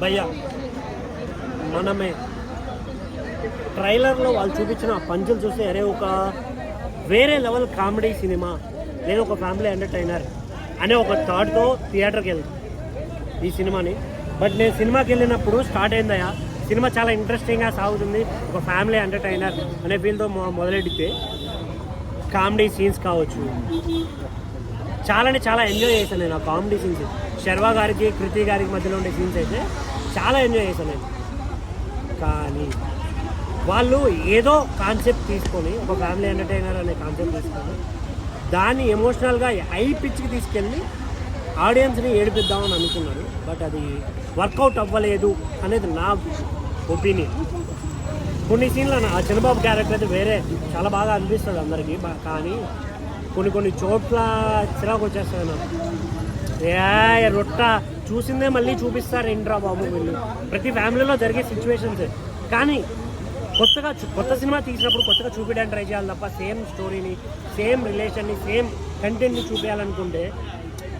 భయ్యా మనమే ట్రైలర్లో వాళ్ళు చూపించిన పంచులు చూస్తే అరే ఒక వేరే లెవెల్ కామెడీ సినిమా లేదా ఒక ఫ్యామిలీ ఎంటర్టైనర్ అనే ఒక థాట్తో థియేటర్కి వెళ్తాను ఈ సినిమాని. బట్ నేను సినిమాకి వెళ్ళినప్పుడు స్టార్ట్ అయిందయ్యా సినిమా చాలా ఇంట్రెస్టింగ్గా సాగుతుంది, ఒక ఫ్యామిలీ ఎంటర్టైనర్ అనే ఫీల్తో మొదలెడితే కామెడీ సీన్స్ కావచ్చు, చాలా ఎంజాయ్ చేశాను నేను ఆ కామెడీ సీన్స్. శర్వా గారికి కృతి గారికి మధ్యలో ఉండే సీన్స్ అయితే చాలా ఎంజాయ్ చేశాను నేను. కానీ వాళ్ళు ఏదో కాన్సెప్ట్ తీసుకొని ఒక ఫ్యామిలీ ఎంటర్టైనర్ అనే కాన్సెప్ట్ తీసుకొని దాన్ని ఎమోషనల్గా హై పిచ్కి తీసుకెళ్ళి ఆడియన్స్ని ఏడిపిద్దామని అనుకున్నారు. బట్ అది వర్కౌట్ అవ్వలేదు అనేది నా ఒపీనియన్. కొన్ని సీన్లు ఆ చంద్రబాబు క్యారెక్టర్ అయితే వేరే చాలా బాగా అనిపిస్తుంది అందరికీ, కానీ కొన్ని చోట్ల చిరాకు వచ్చేస్తుంది నాకు. రొట్ట చూసిందే మళ్ళీ చూపిస్తారు ఏంట్రా బాబు వీళ్ళు. ప్రతి ఫ్యామిలీలో జరిగే సిచ్యువేషన్స్, కానీ కొత్త సినిమా తీసినప్పుడు కొత్తగా చూపించడానికి ట్రై చేయాలి తప్ప సేమ్ స్టోరీని, సేమ్ రిలేషన్ని, సేమ్ కంటెంట్ని చూపించాలనుకుంటే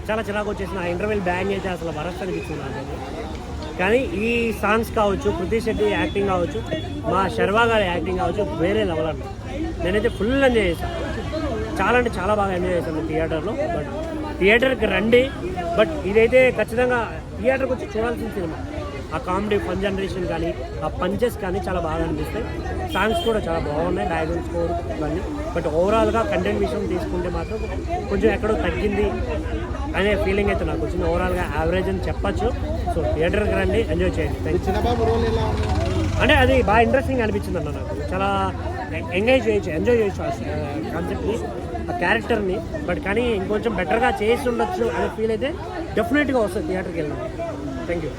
చాలా చిరాకు వచ్చేసిన. ఆ ఇంటర్వెల్ బ్యాంగ్ అయితే అసలు వరస్ట్ అనిపించింది నాకు. కానీ ఈ సాంగ్స్ కావచ్చు, కృతి శెట్టి యాక్టింగ్ కావచ్చు, మా శర్వా గారి యాక్టింగ్ కావచ్చు వేరే లెవెల్ అన్న. నేనైతే ఫుల్ ఎంజాయ్ చేశాను, చాలా బాగా ఎంజాయ్ చేశాను థియేటర్లో. బట్ థియేటర్కి రండి, బట్ ఇదైతే ఖచ్చితంగా థియేటర్కి వచ్చి చూడాల్సిన సినిమా. ఆ కామెడీ ఫన్ జనరేషన్ కానీ ఆ పంచెస్ కానీ చాలా బాగా అనిపిస్తాయి. సాంగ్స్ కూడా చాలా బాగున్నాయి, బ్యాక్గ్రౌండ్ స్కోర్ ఇవన్నీ. బట్ ఓవరాల్గా కంటెంట్ విషయం తీసుకుంటే మాత్రం కొంచెం ఎక్కడో తగ్గింది అనే ఫీలింగ్ అయితే నాకు వచ్చింది. ఓవరాల్గా యావరేజ్ అని చెప్పచ్చు. సో థియేటర్కి రండి, ఎంజాయ్ చేయండి. అంటే అది బాగా ఇంట్రెస్టింగ్ అనిపించింది అన్న నాకు. చాలా ఎంజాయ్ చేయొచ్చు ఆ కాన్సెప్ట్ని, ఆ క్యారెక్టర్ని. బట్ కానీ ఇంకొంచెం బెటర్గా చేసి ఉండొచ్చు అనే ఫీల్ అయితే డెఫినెట్గా వస్తుంది థియేటర్కి వెళ్ళిన. Thank you.